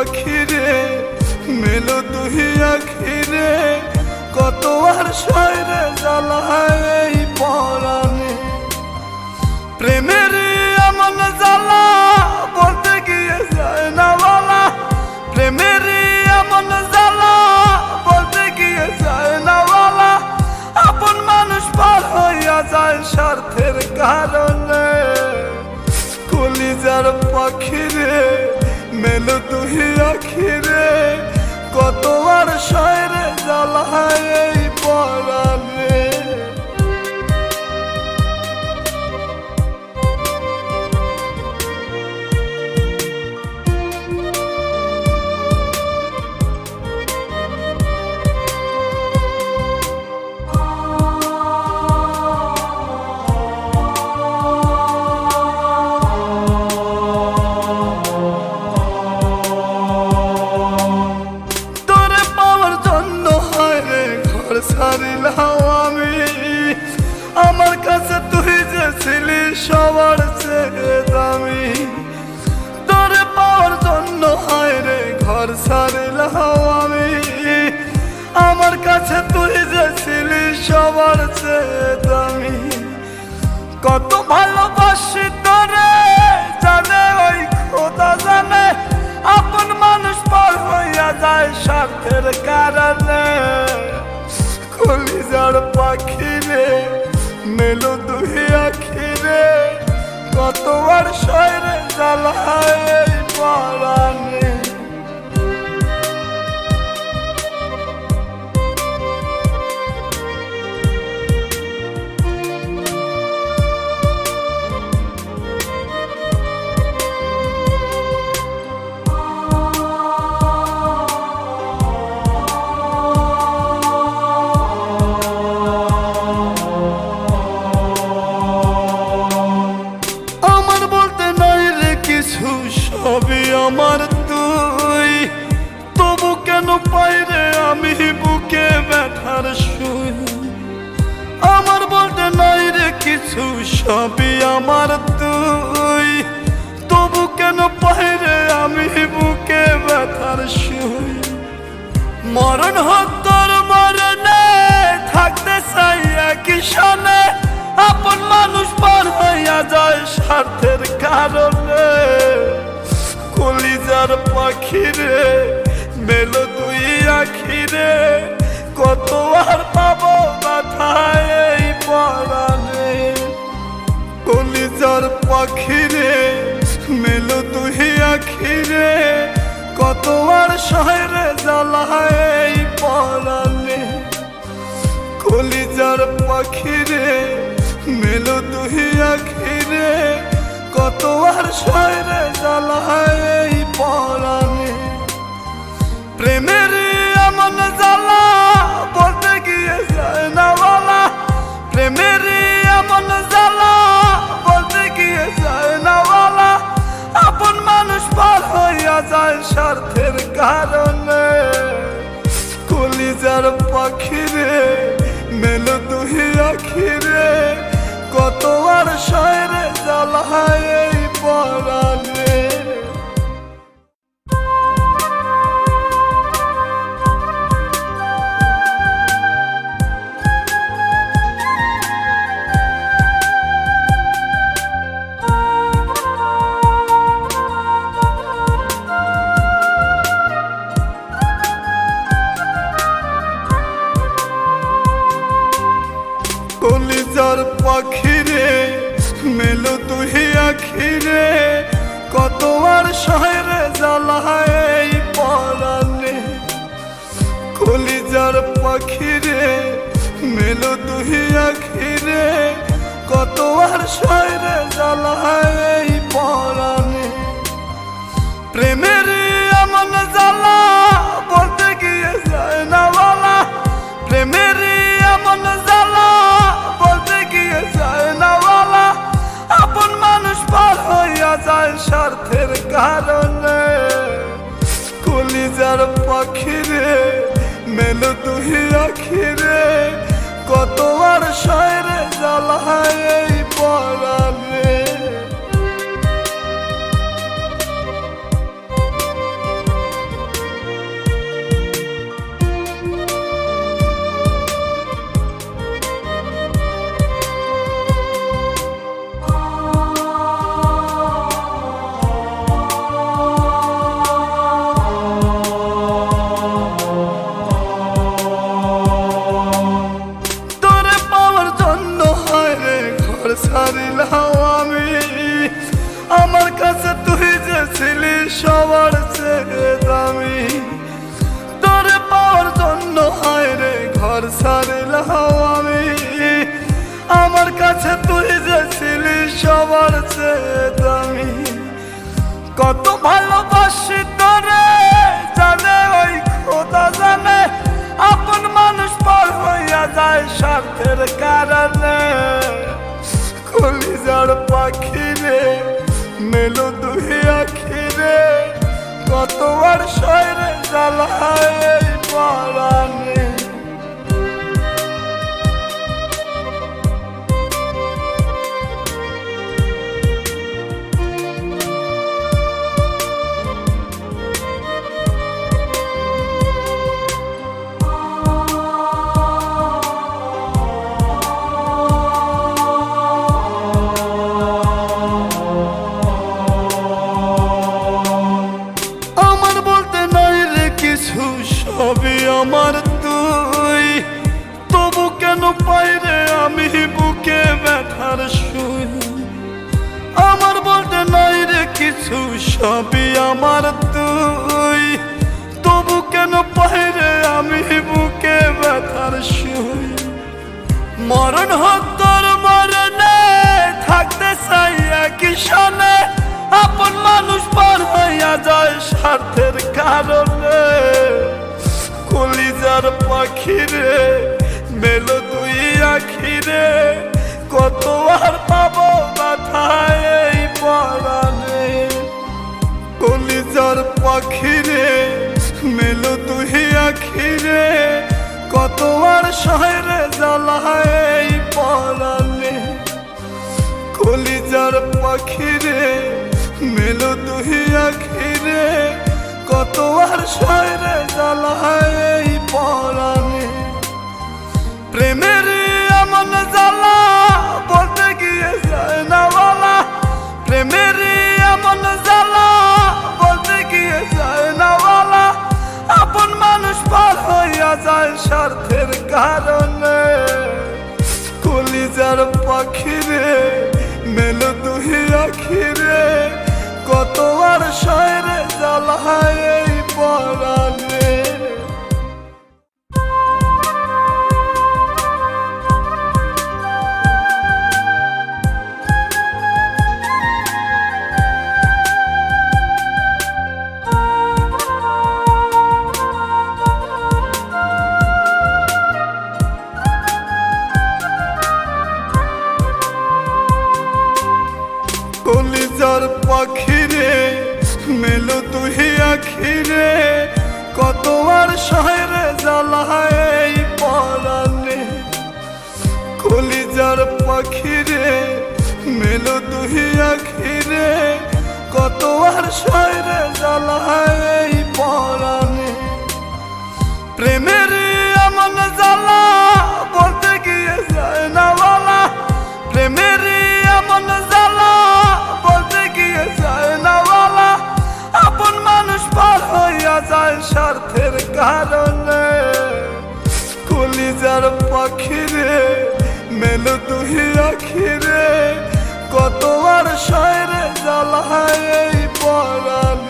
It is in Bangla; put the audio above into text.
পাখিরে মেলো তুই আখিরে কত আর শয়রে জ্বালায় এই পরাণে প্রেমের এমন জ্বালা বলতে গিয়ে যায় না বলা প্রেমের এমন জ্বালা বলতে গিয়ে যায় না বলা আপন মানুষ পার হইয়া যায় স্বার্থের কারণে কলিজার পাখিরে মেলো তুই আখিরে কত আর শয়রে জ্বালায় এই পরাণে ছাড়িলাম আমি আমার কাছে তুই যে ছিলি সবার চেয়ে দামি তোরে পাওয়ার জন্য হায় রে ঘর ছাড়িলাম আমি আমার কাছে তুই যে ছিলি সবার চেয়ে দামি কত ভালোবাসি তোরে জানে ওই খোদা জানে আপন মানুষ পার হইয়া যায় স্বার্থের কারণে কলিজার পাখিরে মেলো তুই আখিরে কত আর শয়রে জ্বালায় এই পরাণে সবই আমার তুই তবু কেন পাই রে আমি বুকে ব্যথার সুই আমার বলতে নাই রে কিছু সবই আমার তুই তবু কেন পাই রে আমি বুকে ব্যথার সুই মরণ হোক তোর মরণে থাকতে চাই একই সনে আপন মানুষ পার হইয়া যায় স্বার্থের কারণে কলিজার পাখিরে মেলো তুই আখিরে কত আর পাবো মাথায় এই পরাণে কলিজার পাখিরে মেলো তুই আখিরে কত আর শয়রে জ্বালায় এই পরাণে কলিজার পাখিরে মেলো তুই আখিরে কত আর শয়রে জ্বালায় এই পরাণে প্রেমের এমন জ্বালা বলতে গিয়ে যায় না বলা প্রেমের এমন জ্বালা বলতে গিয়ে যায় না বলা আপন মানুষ পার হইয়া যায় স্বার্থের কারণে কলিজার পাখিরে মেলো তুই আখিরে কত আর শয়রে জ্বালায় এই পরাণে কলিজার পাখিরে মেলো তুই আখিরে কত আর শয়রে জ্বালায় এই পরাণে কলিজার পাখিরে মেলো তুই আখিরে কত আর শয়রে জ্বালায় এই পরাণে প্রেমের এমন জ্বালা বলতে গিয়ে যায় না বলা প্রেমের এমন জ্বালা বলতে গিয়ে যায় না বলা আপন মানুষ পার হইয়া যায় স্বার্থের কারণে কলিজার পাখিরে মেলো তুই আখিরে কত আর শয়রে জ্বালায় এই পরাণে সবার চেয়ে দামি। তোরে পাওয়ার জন্য হায় রে ঘর ছাড়লাম আমি। আমার কাছে তুই যে ছিলি সবার চেয়ে দামি। কত ভালোবাসি তোরে জানে ওই খোদা জানে। আপন মানুষ পর হইয়া যায় স্বার্থের কারণে। কলিজার পাখি রে মেলো দুই আখি রে, কতবার শয়রে জ্বালায় এই পরাণে। সবই আমার তুই, তবু কেন পাই রে আমি বুকে ব্যথার সুই। আমার বলতে নাই রে কিছু, সবই আমার তুই, তবু কেন পাই রে আমি বুকে ব্যথার সুই। মরণ হোক তোর মরণে থাকতে চাই একই সনে। আপন মানুষ পার হইয়া যায় স্বার্থের কারণে। কলিজার পাখি রে মেলো দুই আখি রে, কত আর পাবো ব্যথায় এই পরাণে। কলিজার পাখি রে মেলো দুই আখি রে, কত আর শহরে জ্বালায় এই পরাণে। কলিজার পাখি রে মেলো দুই আখি রে, কত আর শহরে জ্বালায় এই পরাণে। প্রেমের এমন জ্বালা বলতে গিয়ে যায় না বলা। প্রেমের এমন জ্বালা বলতে গিয়ে যায় না বলা। আপন মানুষ পার হইয়া যায় স্বার্থের কারণে। কলিজার পাখি রে মেলো দুই আখি রে, কত আর শহরে জ্বালায় এই পরাণে। কলিজার পাখি রে মেলো দুই আখি রে, কত আর শহরে জ্বালায় এই পরাণে। কলিজার পাখি রে মেলো দুই আখি রে, কত আর শহরে জ্বালায় এই পরাণে। প্রেমের এমন জ্বালা বলতে গিয়ে যায় না বলা। প্রেমের এমন জ্বালা বলতে গিয়ে যায় না বলা। আপন মানুষ পার হইয়া যায় স্বার্থের কারণে। কলিজার পাখি রে মেলো দুই আখি রে, কত আর শহরে জ্বালায় এই পরাণে।